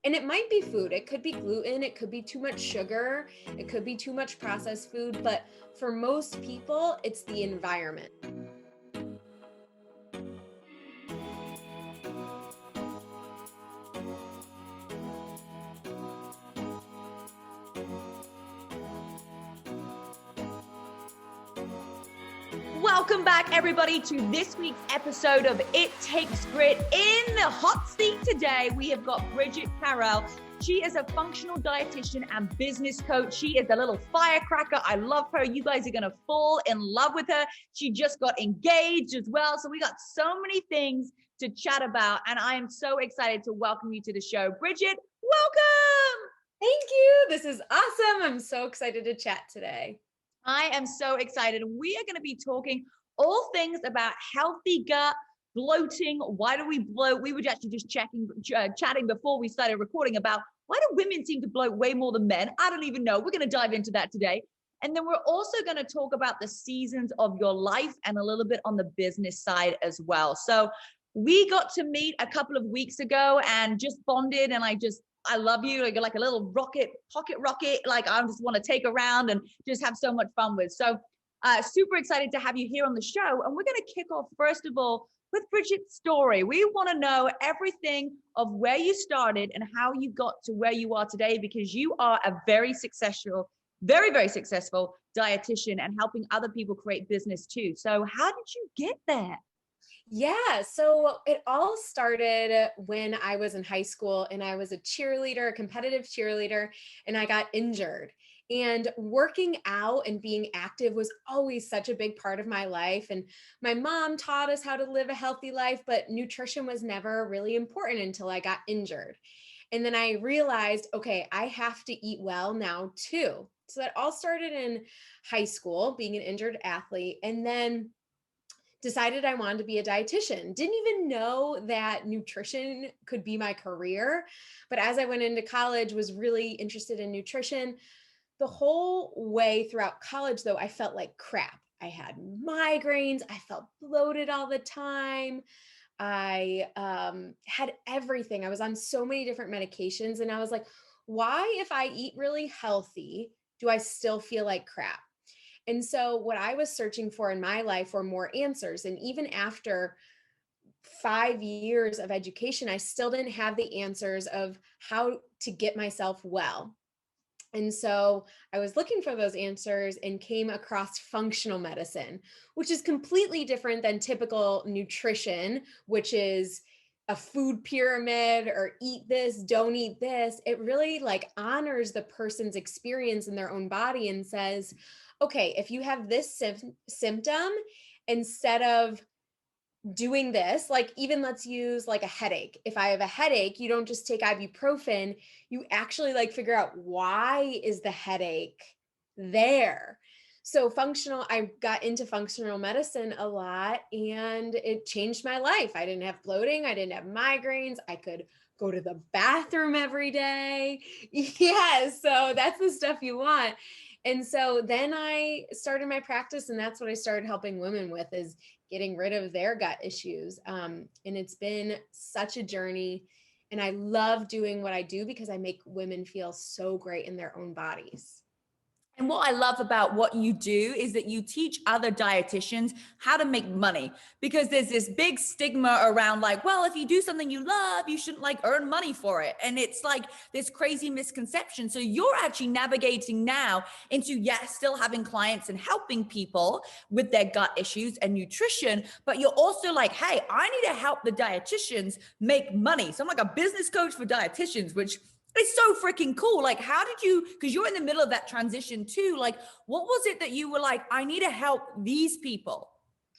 And it might be food. It could be gluten. It could be too much sugar. It could be too much processed food. But for most people, it's the environment. Welcome back, everybody, to this week's episode of It Takes Grit. In the hot seat today, we have got Bridgitte Carroll. She is a functional dietitian and business coach. She is a little firecracker. I love her. You guys are going to fall in love with her. She just got engaged as well. So we got so many things to chat about. And I am so excited to welcome you to the show. Bridgitte, welcome. Thank you. This is awesome. I'm so excited to chat today. I am so excited. We are going to be talking all things about healthy gut, bloating. Why do we bloat? We were actually just chatting before we started recording about why do women seem to bloat way more than men? I don't even know. We're going to dive into that today. And then we're also going to talk about the seasons of your life and a little bit on the business side as well. So we got to meet a couple of weeks ago and just bonded, and I love you. Like a little pocket rocket. Like I just want to take around and just have so much fun with. So super excited to have you here on the show. And we're going to kick off, first of all, with Bridgitte's story. We want to know everything of where you started and how you got to where you are today, because you are a very successful, very, very successful dietitian and helping other people create business too. So how did you get there? Yeah, so it all started when I was in high school and I was a cheerleader, a competitive cheerleader, and I got injured. And working out and being active was always such a big part of my life. And my mom taught us how to live a healthy life, but nutrition was never really important until I got injured. And then I realized, okay, I have to eat well now too. So that all started in high school, being an injured athlete. And then decided I wanted to be a dietitian. Didn't even know that nutrition could be my career. But as I went into college, was really interested in nutrition. The whole way throughout college, though, I felt like crap. I had migraines. I felt bloated all the time. I had everything. I was on so many different medications. And I was like, why, if I eat really healthy, do I still feel like crap? And so what I was searching for in my life were more answers. And even after 5 years of education, I still didn't have the answers of how to get myself well. And so I was looking for those answers and came across functional medicine, which is completely different than typical nutrition, which is a food pyramid or eat this, don't eat this. It really like honors the person's experience in their own body and says, okay, if you have this symptom, instead of doing this, like even let's use like a headache. If I have a headache, you don't just take ibuprofen, you actually like figure out why is the headache there. So I got into functional medicine a lot and it changed my life. I didn't have bloating. I didn't have migraines. I could go to the bathroom every day. Yeah. So that's the stuff you want. And so then I started my practice, and that's what I started helping women with, is getting rid of their gut issues. And it's been such a journey. And I love doing what I do because I make women feel so great in their own bodies. And what I love about what you do is that you teach other dietitians how to make money, because there's this big stigma around like, well, if you do something you love, you shouldn't like earn money for it. And it's like this crazy misconception. So you're actually navigating now into, yes, still having clients and helping people with their gut issues and nutrition, but you're also like, hey, I need to help the dietitians make money. So I'm like a business coach for dietitians, which it's so freaking cool. Like, how did you, because you're in the middle of that transition too. Like, what was it that you were like, I need to help these people?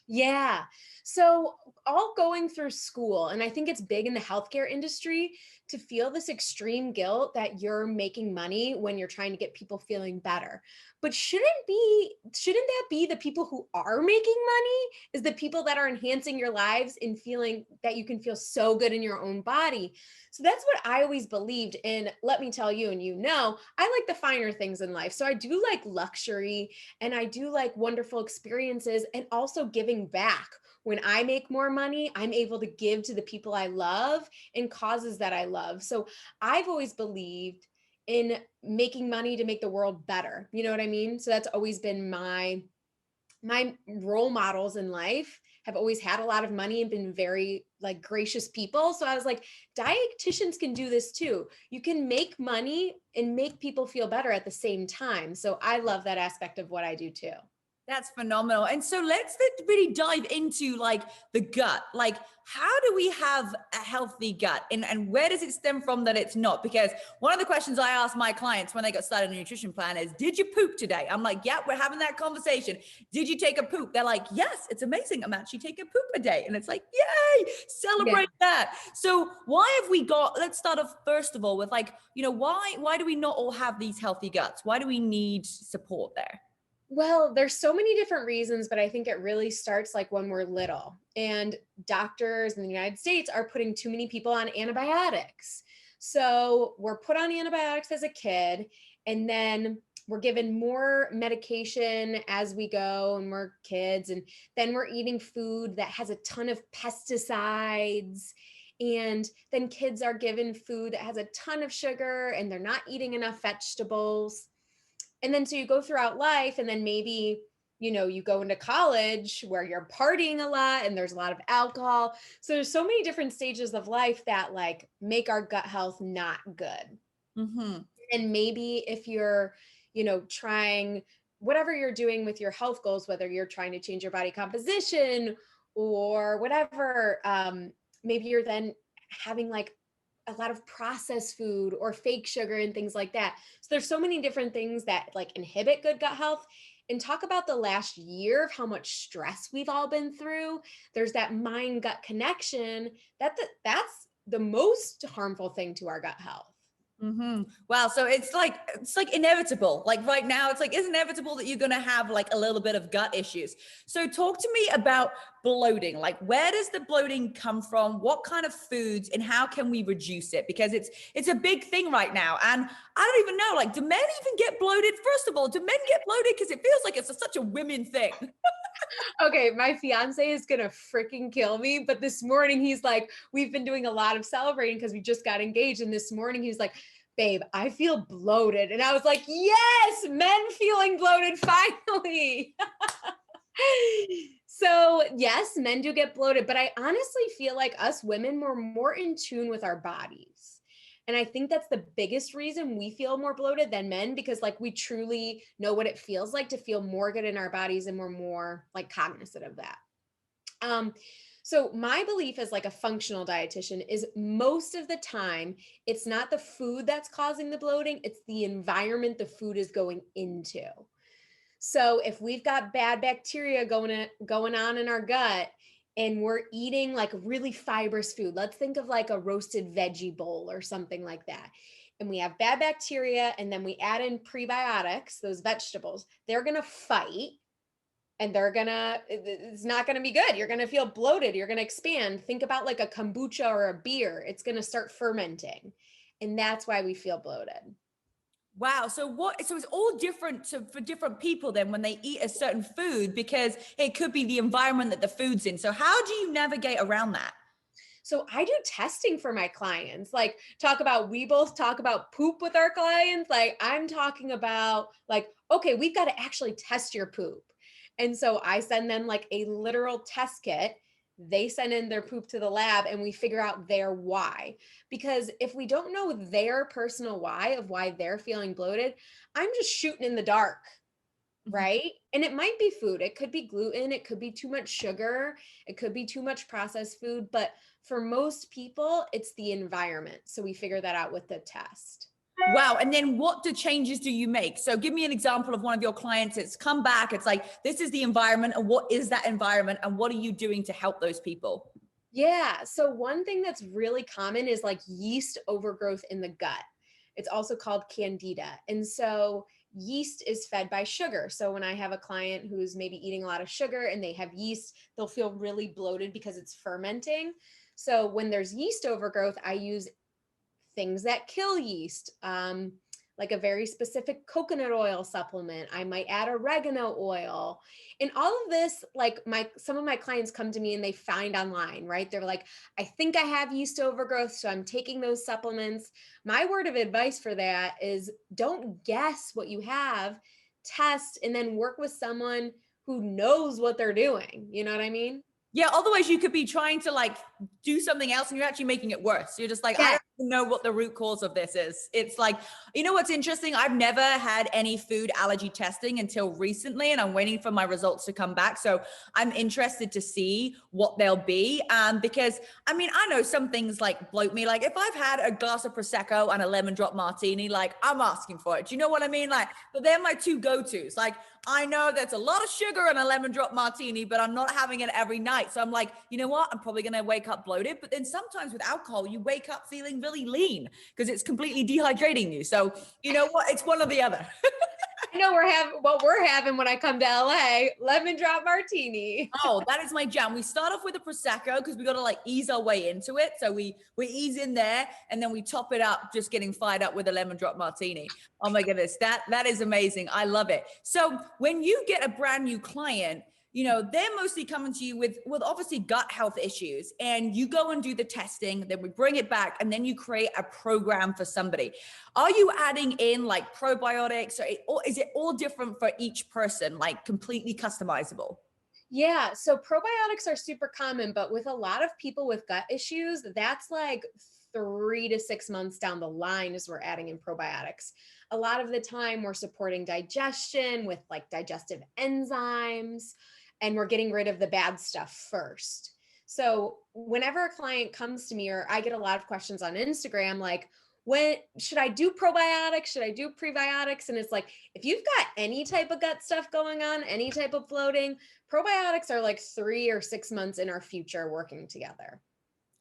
Yeah. So all going through school, and I think it's big in the healthcare industry to feel this extreme guilt that you're making money when you're trying to get people feeling better. But shouldn't that be the people who are making money, is the people that are enhancing your lives and feeling that you can feel so good in your own body? So that's what I always believed. And let me tell you, and I like the finer things in life. So I do like luxury and I do like wonderful experiences and also giving back, when I make more money, I'm able to give to the people I love and causes that I love. So I've always believed in making money to make the world better. You know what I mean? So that's always been my role models in life have always had a lot of money and been very like gracious people. So I was like, dietitians can do this too. You can make money and make people feel better at the same time. So I love that aspect of what I do too. That's phenomenal. And so let's really dive into like the gut. Like, how do we have a healthy gut, and where does it stem from that it's not? Because one of the questions I ask my clients when they got started on a nutrition plan is, did you poop today? I'm like, yeah, we're having that conversation. Did you take a poop? They're like, yes, it's amazing. I'm actually taking a poop a day. And it's like, yay, celebrate that. So why have we got, let's start off first of all with like, why do we not all have these healthy guts? Why do we need support there? Well, there's so many different reasons, but I think it really starts like when we're little and doctors in the United States are putting too many people on antibiotics. So we're put on antibiotics as a kid, and then we're given more medication as we go and we're kids. And then we're eating food that has a ton of pesticides. And then kids are given food that has a ton of sugar and they're not eating enough vegetables. And then so you go throughout life, and then maybe you go into college where you're partying a lot and there's a lot of alcohol. So there's so many different stages of life that like make our gut health not good. Mm-hmm. And maybe if you're trying whatever you're doing with your health goals, whether you're trying to change your body composition or whatever, maybe you're then having like a lot of processed food or fake sugar and things like that. So there's so many different things that like inhibit good gut health. And talk about the last year of how much stress we've all been through. There's that mind gut connection that's the most harmful thing to our gut health. Mm-hmm. Wow. So it's like inevitable. Like right now, it's inevitable that you're gonna have like a little bit of gut issues. So talk to me about bloating. Like, where does the bloating come from? What kind of foods, and how can we reduce it? Because it's a big thing right now. And I don't even know. Like, do men even get bloated? First of all, do men get bloated? Because it feels like it's such a women thing. Okay, my fiance is gonna freaking kill me. But this morning he's like, we've been doing a lot of celebrating because we just got engaged. And this morning he's like, babe, I feel bloated. And I was like, yes, men feeling bloated finally. So yes, men do get bloated, but I honestly feel like us women were more in tune with our bodies. And I think that's the biggest reason we feel more bloated than men, because like we truly know what it feels like to feel more good in our bodies, and we're more like cognizant of that. Um, so my belief as like a functional dietitian is most of the time, it's not the food that's causing the bloating, it's the environment the food is going into. So if we've got bad bacteria going on in our gut and we're eating like really fibrous food, let's think of like a roasted veggie bowl or something like that. And we have bad bacteria and then we add in prebiotics, those vegetables, they're going to fight and it's not going to be good. You're going to feel bloated. You're going to expand. Think about like a kombucha or a beer. It's going to start fermenting. And that's why we feel bloated. Wow. So it's all different for different people then when they eat a certain food, because it could be the environment that the food's in. So how do you navigate around that? So I do testing for my clients. Like we both talk about poop with our clients. Like I'm talking about like, okay, we've got to actually test your poop. And so I send them like a literal test kit. They send in their poop to the lab and we figure out their why. Because if we don't know their personal why of why they're feeling bloated, I'm just shooting in the dark. Right. And it might be food. It could be gluten. It could be too much sugar. It could be too much processed food. But for most people, it's the environment. So we figure that out with the test. Wow. And then what changes do you make? So give me an example of one of your clients. It's come back. It's like, this is the environment. And what is that environment? And what are you doing to help those people? Yeah. So one thing that's really common is like yeast overgrowth in the gut. It's also called candida. And so yeast is fed by sugar. So when I have a client who's maybe eating a lot of sugar and they have yeast, they'll feel really bloated because it's fermenting. So when there's yeast overgrowth, I use things that kill yeast, like a very specific coconut oil supplement. I might add oregano oil. And all of this, like some of my clients come to me and they find online, right? They're like, I think I have yeast overgrowth, so I'm taking those supplements. My word of advice for that is don't guess what you have, test, and then work with someone who knows what they're doing. You know what I mean? Yeah, otherwise you could be trying to like do something else and you're actually making it worse. You're just like, I Yeah. don't even know what the root cause of this is. It's like, you know what's interesting? I've never had any food allergy testing until recently, and I'm waiting for my results to come back. So I'm interested to see what they'll be. Because I mean, I know some things like bloat me. Like if I've had a glass of Prosecco and a lemon drop martini, like I'm asking for it. Do you know what I mean? Like, but they're my two go-tos. Like I know there's a lot of sugar in a lemon drop martini, but I'm not having it every night. So I'm like, you know what? I'm probably going to wake up bloated. But then sometimes with alcohol, you wake up feeling really lean because it's completely dehydrating you. So you know what? It's one or the other. I know what we're having when I come to LA, lemon drop martini. Oh, that is my jam. We start off with a Prosecco because we got to like ease our way into it. So we ease in there and then we top it up, just getting fired up with a lemon drop martini. Oh my goodness, that is amazing. I love it. So when you get a brand new client, you know, they're mostly coming to you with obviously gut health issues, and you go and do the testing, then we bring it back, and then you create a program for somebody. Are you adding in like probiotics, or is it all different for each person, like completely customizable? Yeah, so probiotics are super common, but with a lot of people with gut issues, that's like 3 to 6 months down the line as we're adding in probiotics. A lot of the time, we're supporting digestion with like digestive enzymes, and we're getting rid of the bad stuff first. So, whenever a client comes to me, or I get a lot of questions on Instagram, like, when should I do probiotics? Should I do prebiotics? And it's like, if you've got any type of gut stuff going on, any type of bloating, probiotics are like 3 or 6 months in our future working together.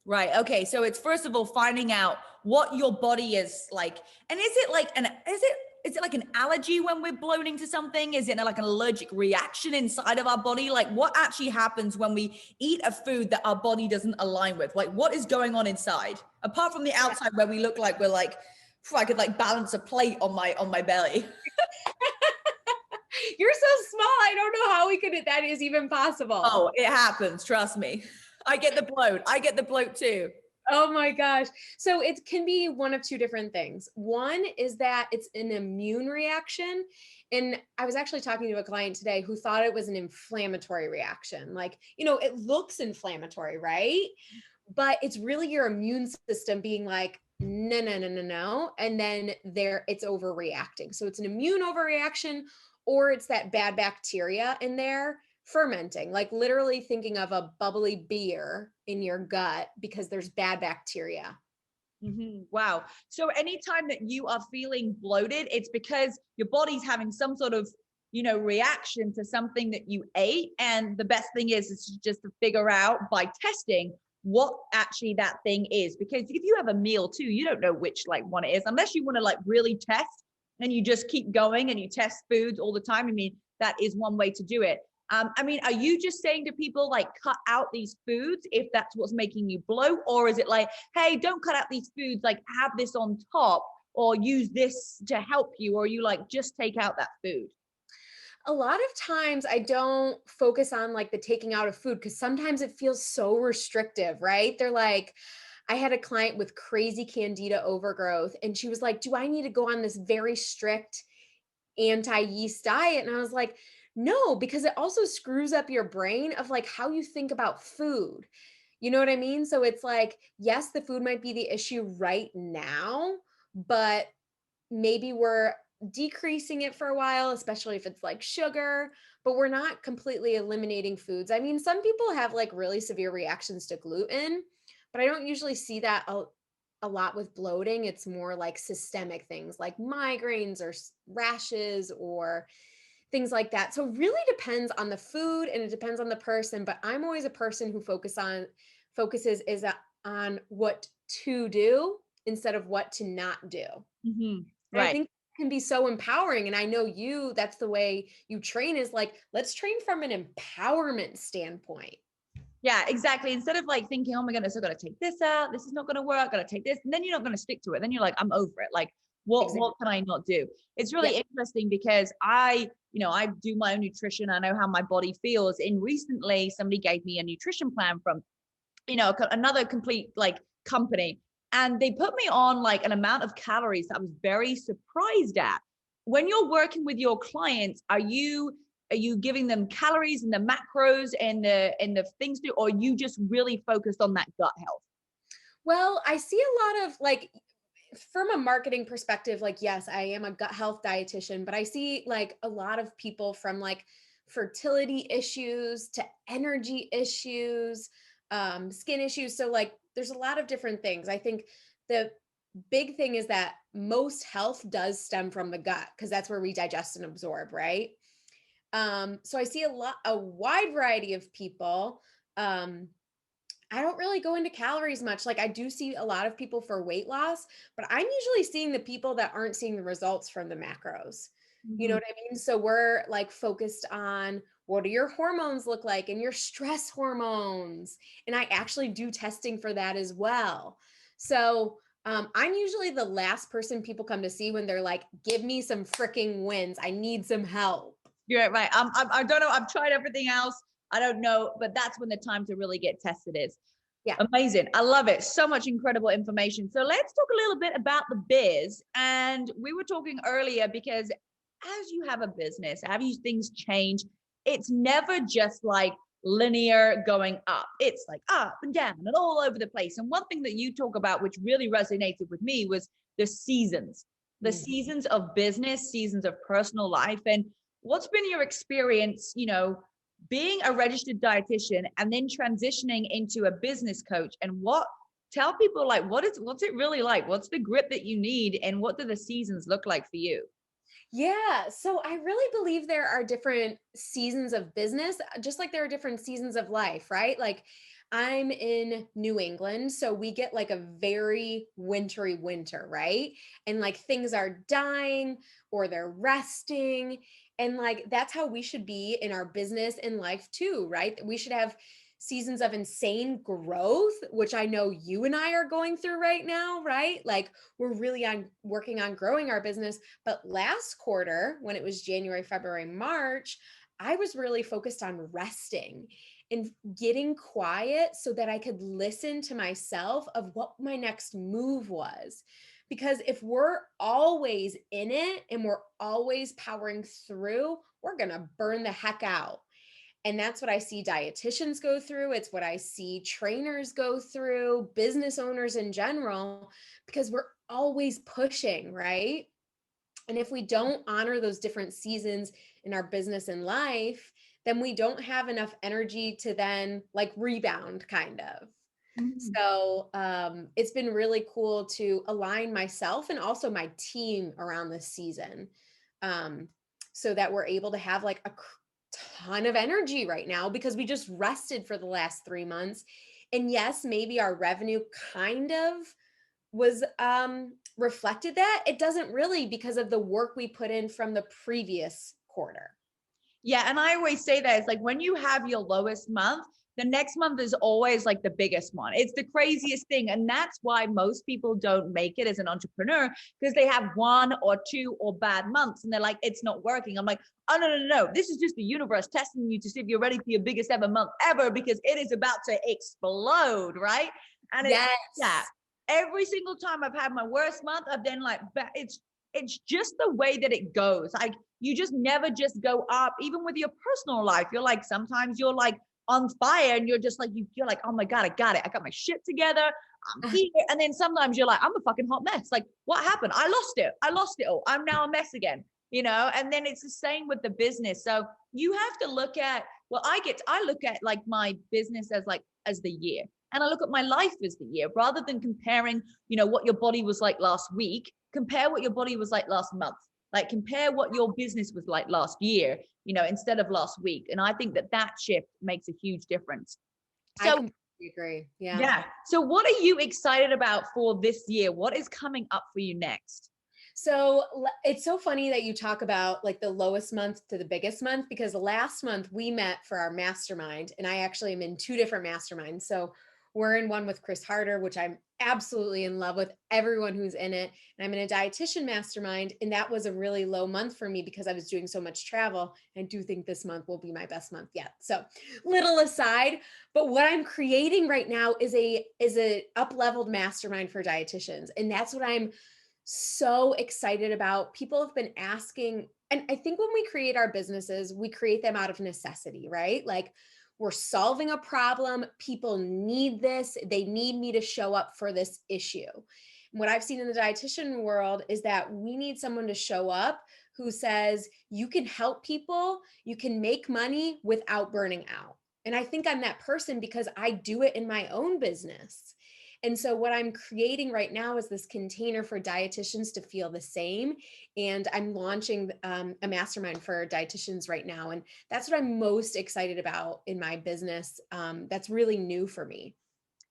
Right. Okay. So it's first of all finding out what your body is like. And is it like an allergy when we're bloating to something? Is it like an allergic reaction inside of our body? Like what actually happens when we eat a food that our body doesn't align with? Like what is going on inside? Apart from the outside where we look like we're like, I could like balance a plate on my belly. You're so small. I don't know how we could, that is even possible. Oh, it happens. Trust me. I get the bloat. I get the bloat too. Oh my gosh. So it can be one of two different things. One is that it's an immune reaction. And I was actually talking to a client today who thought it was an inflammatory reaction. Like, it looks inflammatory, right? But it's really your immune system being like, no, no, no, no, no. And then it's overreacting. So it's an immune overreaction, or it's that bad bacteria in there fermenting, like literally thinking of a bubbly beer in your gut because there's bad bacteria. Wow. So anytime that you are feeling bloated, it's because your body's having some sort of, reaction to something that you ate. And the best thing is just to figure out by testing what actually that thing is. Because if you have a meal too, you don't know which like one it is, unless you want to like really test and you just keep going and you test foods all the time. I mean, that is one way to do it. I mean, are you just saying to people like cut out these foods if that's what's making you bloat? Or is it like, hey, don't cut out these foods, like have this on top or use this to help you? Or you like just take out that food? A lot of times I don't focus on like the taking out of food because sometimes it feels so restrictive, right? They're like, I had a client with crazy candida overgrowth, and she was like, do I need to go on this very strict anti-yeast diet? And I was like, no, because it also screws up your brain of like how you think about food. You know what I mean? So it's like, yes, the food might be the issue right now, but maybe we're decreasing it for a while, especially if it's like sugar, but we're not completely eliminating foods. I mean, some people have like really severe reactions to gluten, but I don't usually see that a lot with bloating. It's more like systemic things like migraines or rashes or things like that. So it really depends on the food and it depends on the person, but I'm always a person who focuses is on what to do instead of what to not do. And I Right. think it can be so empowering. And I know that's the way you train, is like, let's train from an empowerment standpoint. Yeah, exactly. Instead of like thinking, oh my goodness, I've got to take this out. This is not going to work. Got to take this. And then you're not going to stick to it. Then you're like, I'm over it. Like, What Exactly. can I not do? It's Yeah. really interesting because I do my own nutrition. I know how my body feels. And recently somebody gave me a nutrition plan from, another complete like company. And they put me on like an amount of calories that I was very surprised at. When you're working with your clients, are you giving them calories and the macros and the things to, or are you just really focused on that gut health? Well, I see a lot of like from a marketing perspective, like, yes, I am a gut health dietitian, but I see like a lot of people from like fertility issues to energy issues, skin issues. So, like, there's a lot of different things. I think the big thing is that most health does stem from the gut because that's where we digest and absorb, right? So I see a wide variety of people. Um, I don't really go into calories much. Like I do see a lot of people for weight loss, but I'm usually seeing the people that aren't seeing the results from the macros. You know Mhm. what I mean? So we're like focused on what do your hormones look like and your stress hormones. And I actually do testing for that as well. So I'm usually the last person people come to see when they're like, give me some freaking wins. I need some help. You're right. I don't know. I've tried everything else. I don't know, but that's when the time to really get tested is. Yeah. Amazing. I love it. So much incredible information. So let's talk a little bit about the biz. And we were talking earlier because as you have a business, as you things change, it's never just like linear going up. It's like up and down and all over the place. And one thing that you talk about, which really resonated with me, was the Mhm. seasons of business, seasons of personal life. And what's been your experience, being a registered dietitian and then transitioning into a business coach, and tell people like what's it really like, what's the grip that you need, and what do the seasons look like for you? Yeah, so I really believe there are different seasons of business, just like there are different seasons of life, right? Like I'm in New England, so we get like a very wintry winter, right? And like things are dying or they're resting. And like that's how we should be in our business and life too, right? We should have seasons of insane growth, which I know you and I are going through right now, right? Like we're really on working on growing our business, but last quarter, when it was January, February, March, I was really focused on resting and getting quiet so that I could listen to myself of what my next move was. Because if we're always in it and we're always powering through, we're going to burn the heck out. And that's what I see dietitians go through. It's what I see trainers go through, business owners in general, because we're always pushing, right? And if we don't honor those different seasons in our business and life, then we don't have enough energy to then like rebound, kind of. Mhm. So it's been really cool to align myself and also my team around this season, um, so that we're able to have like a ton of energy right now because we just rested for the last 3 months. And yes, maybe our revenue kind of was reflected that it doesn't really because of the work we put in from the previous quarter. Yeah, and I always say that it's like when you have your lowest month, the next month is always like the biggest one. It's the craziest thing. And that's why most people don't make it as an entrepreneur, because they have one or two or bad months and they're like, it's not working. I'm like, oh, no, no, no, no. This is just the universe testing you to see if you're ready for your biggest ever month ever, because it is about to explode, right? And it's, yeah, Yes. every single time I've had my worst month, I've then like, it's just the way that it goes. Like, you just never just go up. Even with your personal life, you're like, sometimes you're like on fire and you're just like, you're like, oh my God, I got it. I got my shit together. I'm here. And then sometimes you're like, I'm a fucking hot mess. Like, what happened? I lost it. I lost it all. I'm now a mess again, And then it's the same with the business. So you have to look at, well, I look at like my business as the year. And I look at my life as the year rather than comparing, what your body was like last week. Compare what your body was like last month. Like compare what your business was like last year, instead of last week. And I think that shift makes a huge difference. I So completely agree. Yeah. yeah. So what are you excited about for this year? What is coming up for you next? So it's so funny that you talk about like the lowest month to the biggest month because last month we met for our mastermind and I actually am in two different masterminds. So We're in one with Chris Harder, which I'm absolutely in love with, everyone who's in it. And I'm in a dietitian mastermind. And that was a really low month for me because I was doing so much travel. I do think this month will be my best month yet. So little aside, but what I'm creating right now is a up-leveled mastermind for dietitians. And that's what I'm so excited about. People have been asking, and I think when we create our businesses, we create them out of necessity, right? Like we're solving a problem. People need this. They need me to show up for this issue. What I've seen in the dietitian world is that we need someone to show up who says, you can help people, you can make money without burning out. And I think I'm that person because I do it in my own business. And so what I'm creating right now is this container for dietitians to feel the same. And I'm launching a mastermind for dietitians right now. And that's what I'm most excited about in my business. That's really new for me.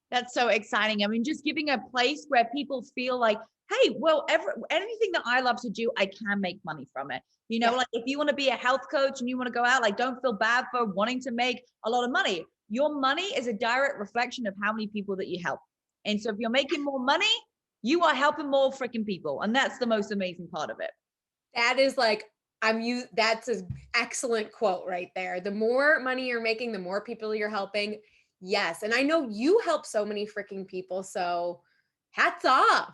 That's so exciting. I mean, just giving a place where people feel like, hey, well, anything that I love to do, I can make money from it. You know, Yeah. like if you want to be a health coach and you want to go out, like don't feel bad for wanting to make a lot of money. Your money is a direct reflection of how many people that you help. And so if you're making more money, you are helping more freaking people. And that's the most amazing part of it. That is like, that's an excellent quote right there. The more money you're making, the more people you're helping. Yes. And I know you help so many freaking people. So hats off.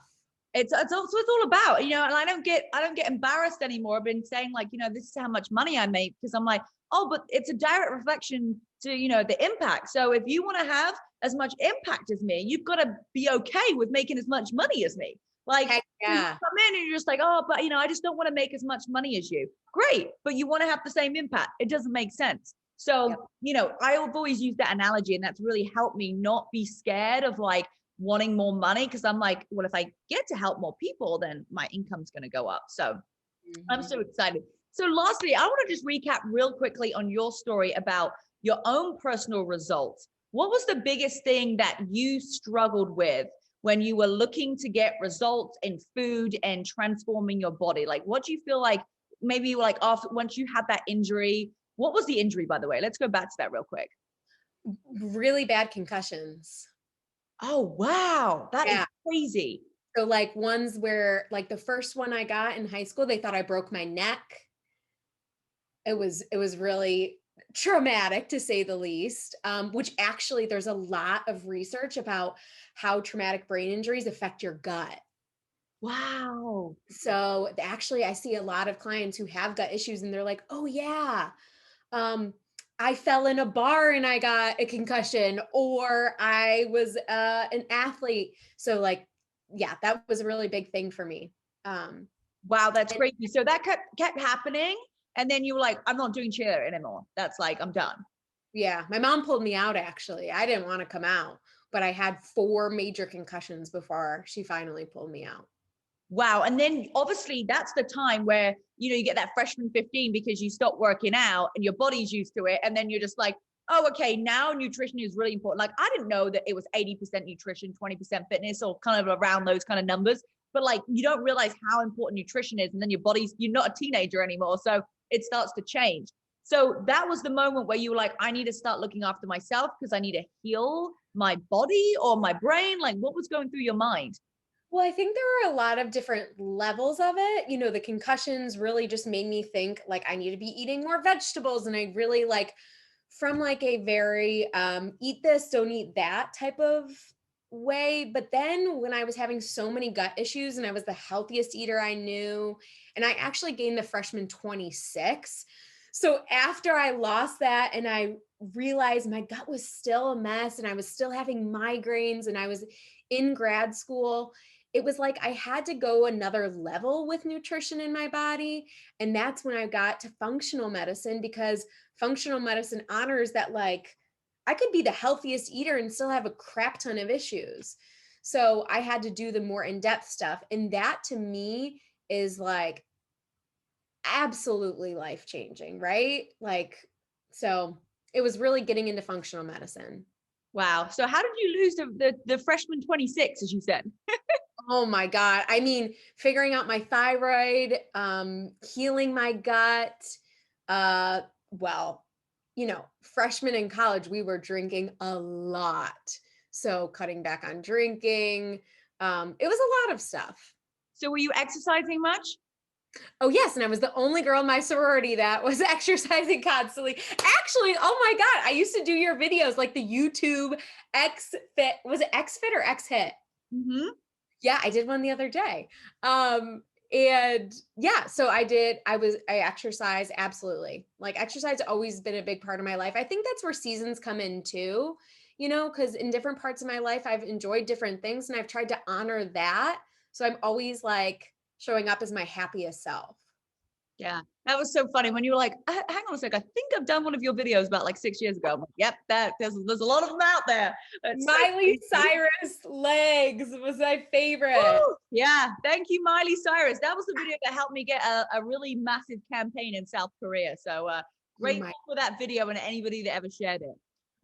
It's also it's all about, you know, and I don't get embarrassed anymore. I've been saying like, you know, this is how much money I make because I'm like, oh, but it's a direct reflection to, you know, the impact. So if you want to have as much impact as me, you've got to be okay with making as much money as me. Like Heck you yeah. come in and you're just like, oh, but you know, I just don't want to make as much money as you. Great, but you want to have the same impact. It doesn't make sense. Yep. So, you know, I've always used that analogy, and that's really helped me not be scared of like wanting more money because I'm like, well, if I get to help more people, then my income's going to go up. So I'm Mhm. so excited. So lastly, I want to just recap real quickly on your story about your own personal results. What was the biggest thing that you struggled with when you were looking to get results in food and transforming your body? Like, what do you feel like maybe like after once you had that injury? What was the injury, by the way? Let's go back to that real quick. Really bad concussions. Oh, wow. That is Yeah. crazy. So like ones where like the first one I got in high school, they thought I broke my neck. It was really traumatic to say the least. Which actually there's a lot of research about how traumatic brain injuries affect your gut. Wow. So actually I see a lot of clients who have gut issues and they're like, oh yeah, um, I fell in a bar and I got a concussion, or I was an athlete. So like, yeah, that was a really big thing for me. Um, Wow, that's and crazy. So that kept happening. And then you were like, I'm not doing cheer anymore. That's like, I'm done. yeah, my mom pulled me out actually. I didn't want to come out, but I had 4 major concussions before she finally pulled me out. Wow. And then obviously that's the time where, you know, you get that freshman 15 because you stop working out and your body's used to it. And then you're just like, oh, okay, now nutrition is really important. Like I didn't know that it was 80% nutrition, 20% fitness, or kind of around those kind of numbers. But like you don't realize how important nutrition is. And then your body's, you're not a teenager anymore. So it starts to change. So that was the moment where you were like, I need to start looking after myself because I need to heal my body or my brain. Like what was going through your mind? Well, I think there were a lot of different levels of it. You know, the concussions really just made me think like I need to be eating more vegetables. And I really like from like a very eat this, don't eat that type of way. But then when I was having so many gut issues and I was the healthiest eater I knew, and I actually gained the freshman 26. So after I lost that and I realized my gut was still a mess and I was still having migraines and I was in grad school, it was like I had to go another level with nutrition in my body. And that's when I got to functional medicine because functional medicine honors that, like, I could be the healthiest eater and still have a crap ton of issues. So I had to do the more in depth stuff. And that to me is like absolutely life changing, right? Like, so it was really getting into functional medicine. Wow. So how did you lose the freshman 26, as you said? Oh my God. I mean, figuring out my thyroid, healing my gut. Uh, well, you know, freshmen in college, we were drinking a lot. So cutting back on drinking. It was a lot of stuff. So were you exercising much? Oh, yes, and I was the only girl in my sorority that was exercising constantly. Actually, oh my God, I used to do your videos like the YouTube X Fit. Was it X Fit or X Hit? Mm-hmm. Yeah, I did one the other day. And yeah, so I exercise absolutely. Like exercise always been a big part of my life. I think that's where seasons come in too, because in different parts of my life, I've enjoyed different things and I've tried to honor that. So I'm always like showing up as my happiest self. Yeah, that was so funny when you were like, hang on a sec, I think I've done one of your videos about like 6 years ago. I'm like, yep, there's a lot of them out there. It's so Miley crazy. Cyrus legs was my favorite. Woo! Yeah, thank you, Miley Cyrus. That was the video that helped me get a really massive campaign in South Korea. So Oh grateful my, for that video and anybody that ever shared it.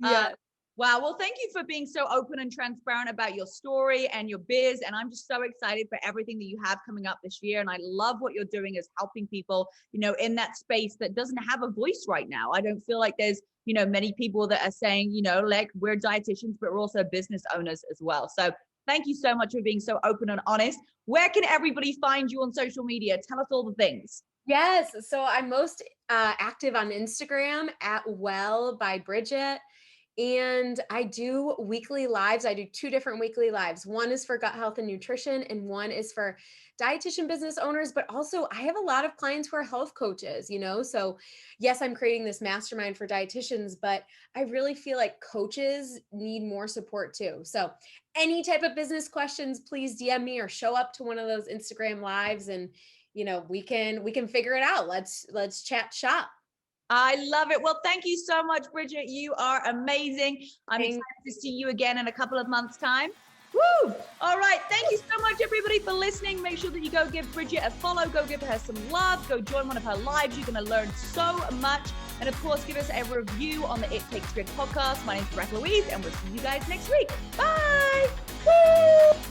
Uh, yeah. wow, well, thank you for being so open and transparent about your story and your biz. And I'm just so excited for everything that you have coming up this year. And I love what you're doing is helping people, in that space that doesn't have a voice right now. I don't feel like there's many people that are saying, like we're dietitians, but we're also business owners as well. So thank you so much for being so open and honest. Where can everybody find you on social media? Tell us all the things. Yes. So I'm most active on Instagram at Well by Bridgitte. And I do weekly lives. I do 2 different weekly lives. One is for gut health and nutrition, and one is for dietitian business owners. But also, I have a lot of clients who are health coaches, So, yes, I'm creating this mastermind for dietitians, but I really feel like coaches need more support too. So, any type of business questions, please DM me or show up to one of those Instagram lives, and we can figure it out. Let's chat shop. I love it. Well, thank you so much, Bridgitte. You are amazing. I'm Thank excited to see you again in a couple of months' time. Woo! All right. Thank you so much, everybody, for listening. Make sure that you go give Bridgitte a follow. Go give her some love. Go join one of her lives. You're going to learn so much. And of course, give us a review on the It Takes Grit podcast. My name is Louise, and we'll see you guys next week. Bye. Woo!